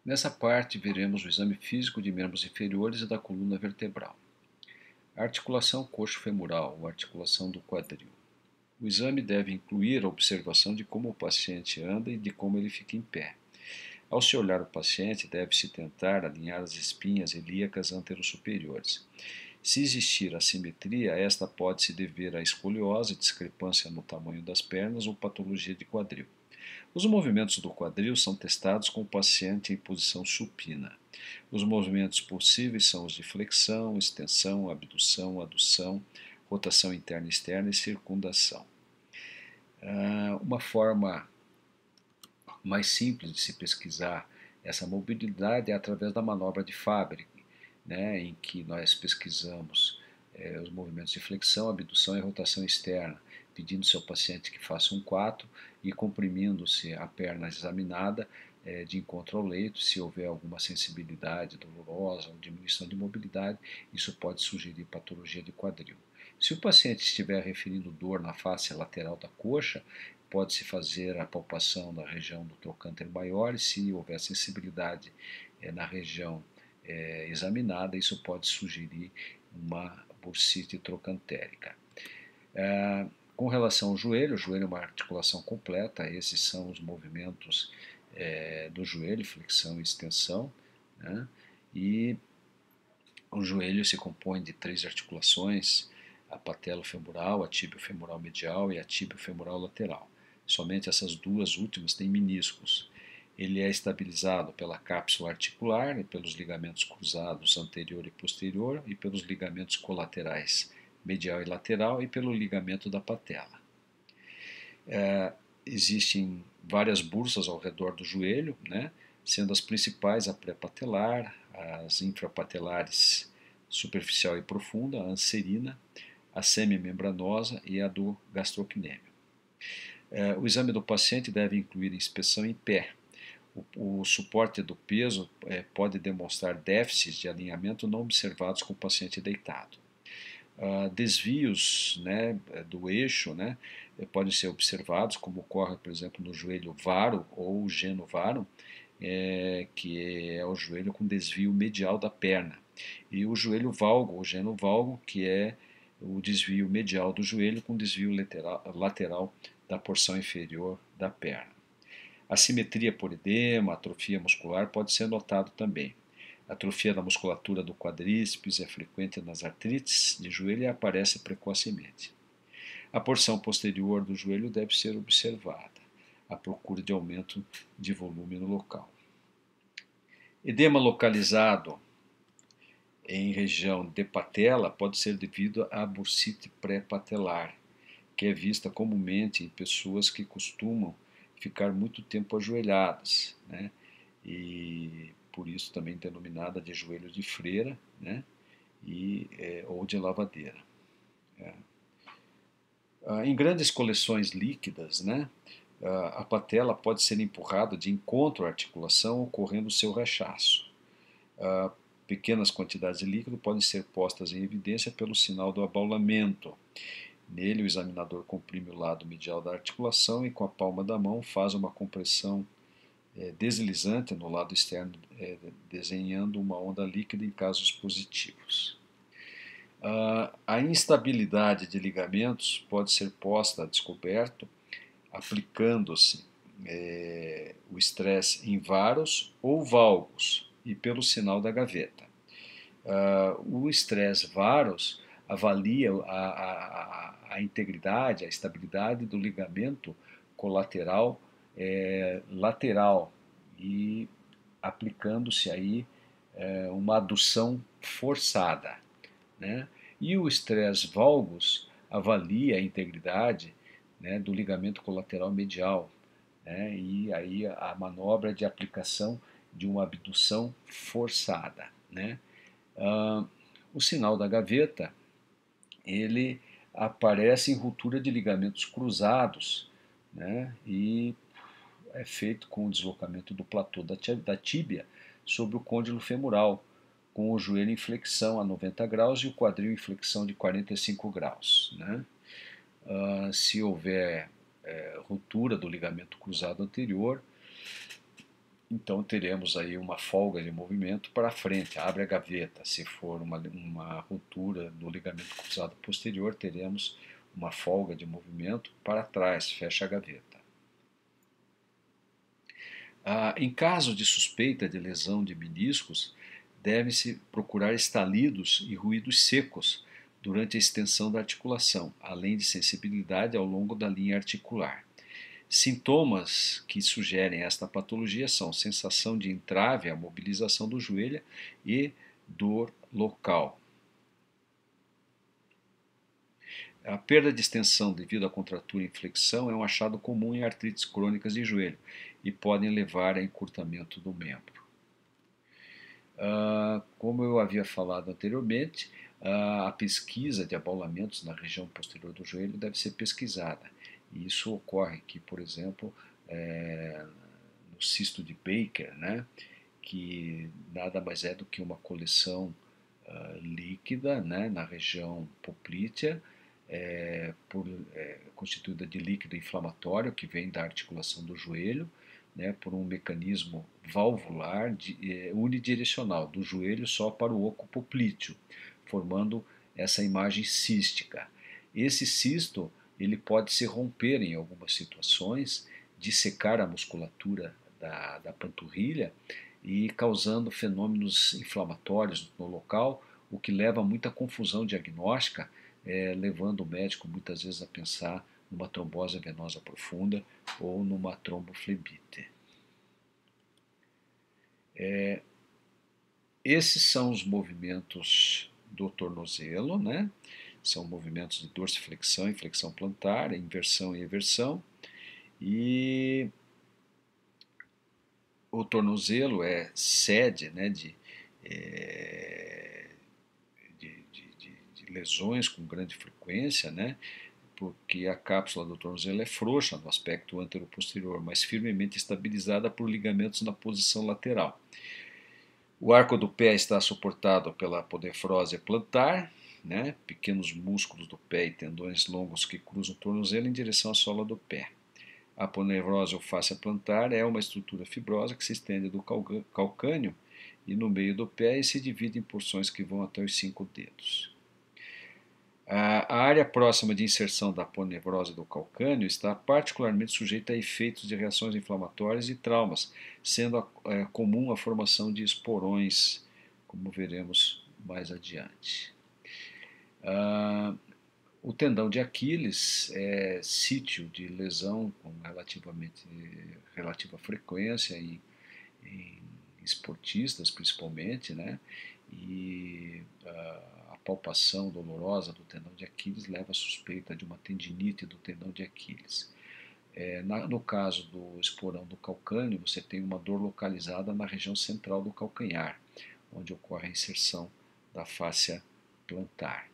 Nessa parte, veremos o exame físico de membros inferiores e da coluna vertebral. A articulação coxo-femoral, ou articulação do quadril. O exame deve incluir a observação de como o paciente anda e de como ele fica em pé. Ao se olhar o paciente, deve-se tentar alinhar as espinhas ilíacas anterosuperiores. Se existir assimetria, esta pode se dever à escoliose, discrepância no tamanho das pernas ou patologia de quadril. Os movimentos do quadril são testados com o paciente em posição supina. Os movimentos possíveis são os de flexão, extensão, abdução, adução, rotação interna e externa e circundação. Uma forma mais simples de se pesquisar essa mobilidade é através da manobra de Fabry, né, em que nós pesquisamos os movimentos de flexão, abdução e rotação externa, pedindo ao paciente que faça um 4 e comprimindo-se a perna examinada de encontro ao leito. Se houver alguma sensibilidade dolorosa ou diminuição de mobilidade, isso pode sugerir patologia de quadril. Se o paciente estiver referindo dor na face lateral da coxa, pode-se fazer a palpação da região do trocânter maior e, se houver sensibilidade na região examinada, isso pode sugerir uma bursite trocantérica. Com relação ao joelho, o joelho é uma articulação completa, esses são os movimentos do joelho, flexão e extensão, né? E o joelho se compõe de 3 articulações, a patelo-femoral, a tíbio-femoral medial e a tíbio-femoral lateral. Somente essas duas últimas têm meniscos. Ele é estabilizado pela cápsula articular e pelos ligamentos cruzados anterior e posterior e pelos ligamentos colaterais medial e lateral e pelo ligamento da patela. Existem várias bursas ao redor do joelho, né, sendo as principais a pré-patelar, as infrapatelares superficial e profunda, a anserina, a semimembranosa e a do gastrocnêmio. O exame do paciente deve incluir inspeção em pé. O suporte do peso pode demonstrar déficits de alinhamento não observados com o paciente deitado. Desvios, né, do eixo, né, podem ser observados, como ocorre, por exemplo, no joelho varo ou geno varo, que é o joelho com desvio medial da perna, e o joelho valgo, ou geno valgo, que é o desvio medial do joelho com desvio lateral da porção inferior da perna. Assimetria por edema, atrofia muscular pode ser notado também. A atrofia da musculatura do quadríceps é frequente nas artrites de joelho e aparece precocemente. A porção posterior do joelho deve ser observada, à procura de aumento de volume no local. Edema localizado em região de patela pode ser devido à bursite pré-patelar, que é vista comumente em pessoas que costumam ficar muito tempo ajoelhadas, né? E por isso também denominada de joelho de freira, né? Ou de lavadeira. Em grandes coleções líquidas, né, a patela pode ser empurrada de encontro à articulação, ocorrendo seu rechaço. Pequenas quantidades de líquido podem ser postas em evidência pelo sinal do abaulamento. Nele, o examinador comprime o lado medial da articulação e, com a palma da mão, faz uma compressão deslizante no lado externo, desenhando uma onda líquida em casos positivos. A instabilidade de ligamentos pode ser posta a descoberto aplicando-se o estresse em varos ou valgos e pelo sinal da gaveta. O estresse varos avalia a integridade, a estabilidade do ligamento colateral lateral e aplicando-se aí uma adução forçada, né? E o estresse valgus avalia a integridade, né, do ligamento colateral medial, né? E aí a manobra de aplicação de uma abdução forçada, né? O sinal da gaveta, ele aparece em ruptura de ligamentos cruzados, né? E é feito com o deslocamento do platô da tíbia sobre o côndilo femoral, com o joelho em flexão a 90 graus e o quadril em flexão de 45 graus. Né? Se houver ruptura do ligamento cruzado anterior, Então teremos aí uma folga de movimento para frente, abre a gaveta. Se for uma ruptura do ligamento cruzado posterior, teremos uma folga de movimento para trás, fecha a gaveta. Em caso de suspeita de lesão de meniscos, deve-se procurar estalidos e ruídos secos durante a extensão da articulação, além de sensibilidade ao longo da linha articular. Sintomas que sugerem esta patologia são sensação de entrave, a mobilização do joelho e dor local. A perda de extensão devido à contratura e inflexão é um achado comum em artrites crônicas de joelho e podem levar a encurtamento do membro. Como eu havia falado anteriormente, a pesquisa de abaulamentos na região posterior do joelho deve ser pesquisada. E isso ocorre aqui, por exemplo, no cisto de Baker, né, que nada mais é do que uma coleção líquida, né, na região poplítea, constituída de líquido inflamatório que vem da articulação do joelho, né, por um mecanismo valvular unidirecional, do joelho só para o oco poplíteo, formando essa imagem cística. Esse cisto ele pode se romper em algumas situações, dissecar a musculatura da panturrilha e causando fenômenos inflamatórios no local, o que leva a muita confusão diagnóstica, levando o médico muitas vezes a pensar numa trombose venosa profunda ou numa tromboflebite. Esses são os movimentos do tornozelo, né? São movimentos de dorsiflexão e flexão plantar, inversão e eversão. E o tornozelo é sede, né, de lesões com grande frequência, né? Porque a cápsula do tornozelo é frouxa no aspecto anteroposterior, mas firmemente estabilizada por ligamentos na posição lateral. O arco do pé está suportado pela aponefrose plantar, né, pequenos músculos do pé e tendões longos que cruzam o tornozelo em direção à sola do pé. A aponefrose ou fáscia plantar é uma estrutura fibrosa que se estende do calcâneo e no meio do pé e se divide em porções que vão até os 5 dedos. A área próxima de inserção da aponevrose do calcâneo está particularmente sujeita a efeitos de reações inflamatórias e traumas, sendo comum a formação de esporões, como veremos mais adiante. O tendão de Aquiles é sítio de lesão com relativa frequência em esportistas, principalmente, né? E a palpação dolorosa do tendão de Aquiles leva à suspeita de uma tendinite do tendão de Aquiles. No caso do esporão do calcâneo, você tem uma dor localizada na região central do calcanhar, onde ocorre a inserção da fáscia plantar,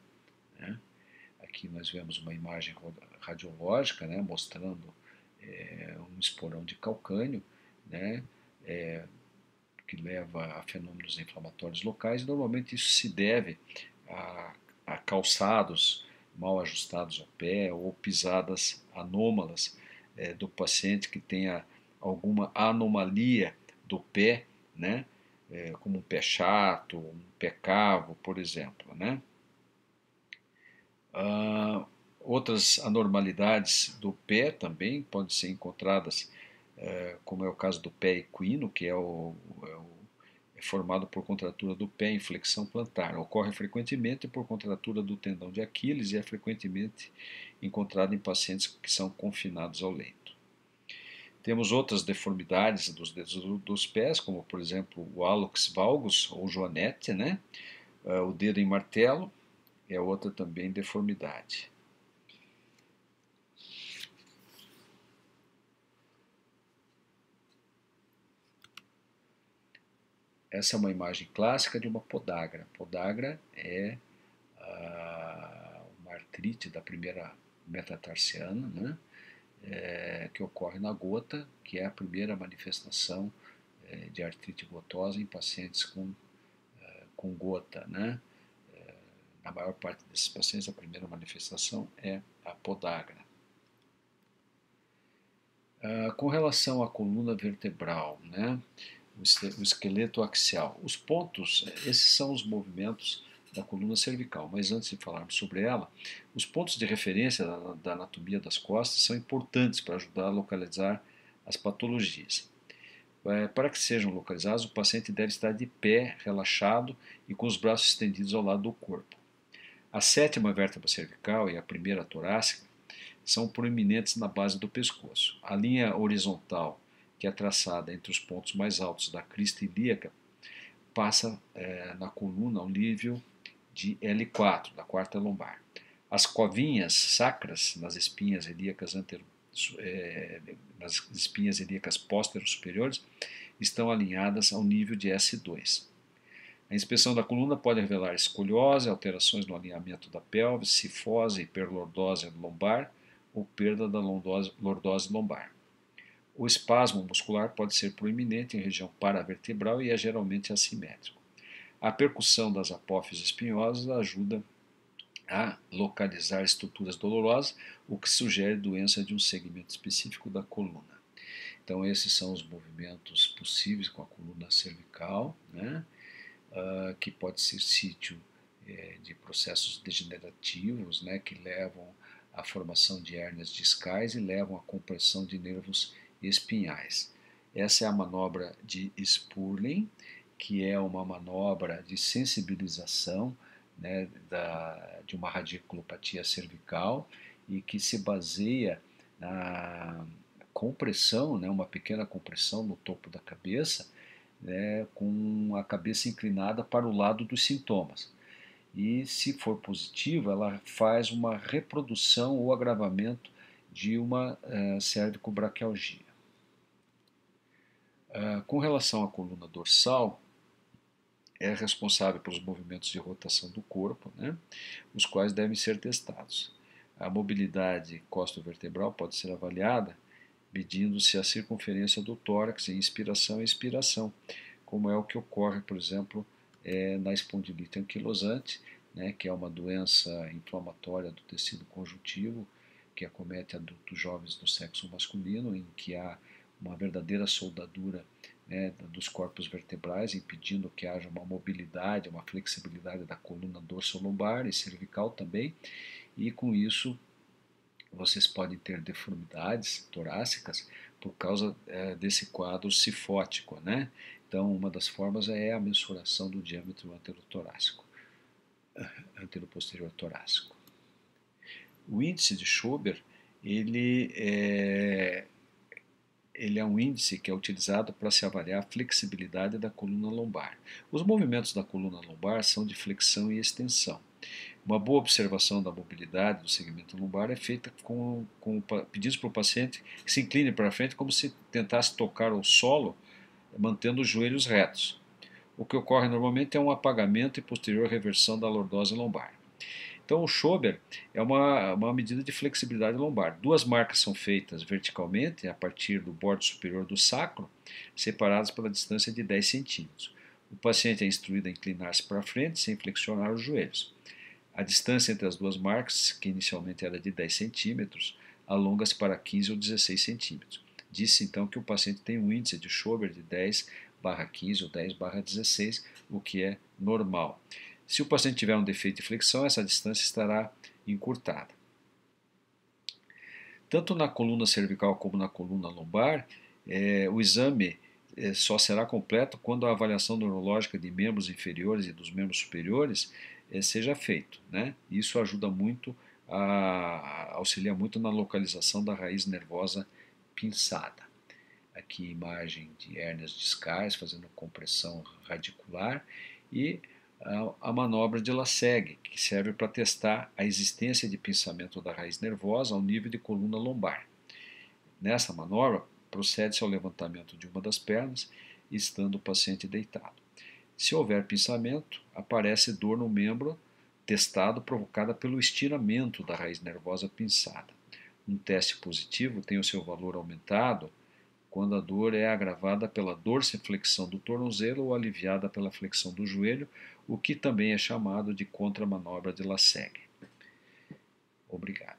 né? Aqui nós vemos uma imagem radiológica, né, mostrando um esporão de calcâneo, né, que leva a fenômenos inflamatórios locais. Normalmente isso se deve a calçados mal ajustados ao pé ou pisadas anômalas do paciente que tenha alguma anomalia do pé, né, como um pé chato, um pé cavo, por exemplo, né. Outras anormalidades do pé também podem ser encontradas, como é o caso do pé equino, que é formado por contratura do pé em flexão plantar. Ocorre frequentemente por contratura do tendão de Aquiles e é frequentemente encontrado em pacientes que são confinados ao leito. Temos outras deformidades dos dedos dos pés, como por exemplo o hallux valgus ou joanete, né? O dedo em martelo é outra também deformidade. Essa é uma imagem clássica de uma podagra. Podagra é uma artrite da primeira metatarsiana, né? Que ocorre na gota, que é a primeira manifestação de artrite gotosa em pacientes com gota, né? Na maior parte desses pacientes, a primeira manifestação é a podagra. Com relação à coluna vertebral, né, o esqueleto axial, os pontos, esses são os movimentos da coluna cervical, mas antes de falarmos sobre ela, os pontos de referência da anatomia das costas são importantes para ajudar a localizar as patologias. Para que sejam localizados, o paciente deve estar de pé, relaxado e com os braços estendidos ao lado do corpo. A sétima vértebra cervical e a primeira torácica são proeminentes na base do pescoço. A linha horizontal, que é traçada entre os pontos mais altos da crista ilíaca, passa na coluna ao nível de L4, da quarta lombar. As covinhas sacras nas espinhas ilíacas nas espinhas ilíacas pósteros superiores estão alinhadas ao nível de S2. A inspeção da coluna pode revelar escoliose, alterações no alinhamento da pelve, cifose, hiperlordose lombar ou perda da lordose lombar. O espasmo muscular pode ser proeminente em região paravertebral e é geralmente assimétrico. A percussão das apófises espinhosas ajuda a localizar estruturas dolorosas, o que sugere doença de um segmento específico da coluna. Então, esses são os movimentos possíveis com a coluna cervical, né? Que pode ser sítio de processos degenerativos, né? Que levam à formação de hérnias discais e levam à compressão de nervos espinhais. Essa é a manobra de Spurling, que é uma manobra de sensibilização, né, de uma radiculopatia cervical e que se baseia na compressão, né, uma pequena compressão no topo da cabeça, né, com a cabeça inclinada para o lado dos sintomas. E, se for positiva, ela faz uma reprodução ou agravamento de uma cervicobraquialgia. Com relação à coluna dorsal, é responsável pelos movimentos de rotação do corpo, né, os quais devem ser testados. A mobilidade costo-vertebral pode ser avaliada medindo-se a circunferência do tórax em inspiração e expiração, como é o que ocorre, por exemplo, na espondilite anquilosante, né, que é uma doença inflamatória do tecido conjuntivo que acomete adultos jovens do sexo masculino, em que há uma verdadeira soldadura, né, dos corpos vertebrais, impedindo que haja uma mobilidade, uma flexibilidade da coluna dorsolombar e cervical também, e com isso vocês podem ter deformidades torácicas por causa desse quadro cifótico, né? Então, uma das formas é a mensuração do diâmetro anteroposterior torácico. O índice de Schober, ele é um índice que é utilizado para se avaliar a flexibilidade da coluna lombar. Os movimentos da coluna lombar são de flexão e extensão. Uma boa observação da mobilidade do segmento lombar é feita com pedidos para o paciente que se incline para frente como se tentasse tocar o solo, mantendo os joelhos retos. O que ocorre normalmente é um apagamento e posterior reversão da lordose lombar. Então, o Schober é uma medida de flexibilidade lombar. Duas marcas são feitas verticalmente, a partir do bordo superior do sacro, separadas pela distância de 10 centímetros. O paciente é instruído a inclinar-se para frente sem flexionar os joelhos. A distância entre as duas marcas, que inicialmente era de 10 centímetros, alonga-se para 15 ou 16 centímetros. Disse então que o paciente tem um índice de Schober de 10/15 ou 10/16, o que é normal. Se o paciente tiver um defeito de flexão, essa distância estará encurtada. Tanto na coluna cervical como na coluna lombar, o exame só será completo quando a avaliação neurológica de membros inferiores e dos membros superiores seja feito, né? Isso ajuda muito, auxilia muito na localização da raiz nervosa pinçada. Aqui imagem de hérnias discais fazendo compressão radicular e a manobra de Lassegue, que serve para testar a existência de pinçamento da raiz nervosa ao nível de coluna lombar. Nessa manobra, procede-se ao levantamento de uma das pernas, estando o paciente deitado. Se houver pinçamento, aparece dor no membro testado provocada pelo estiramento da raiz nervosa pinçada. Um teste positivo tem o seu valor aumentado quando a dor é agravada pela dorsiflexão do tornozelo ou aliviada pela flexão do joelho, o que também é chamado de contramanobra de Lassegue. Obrigado.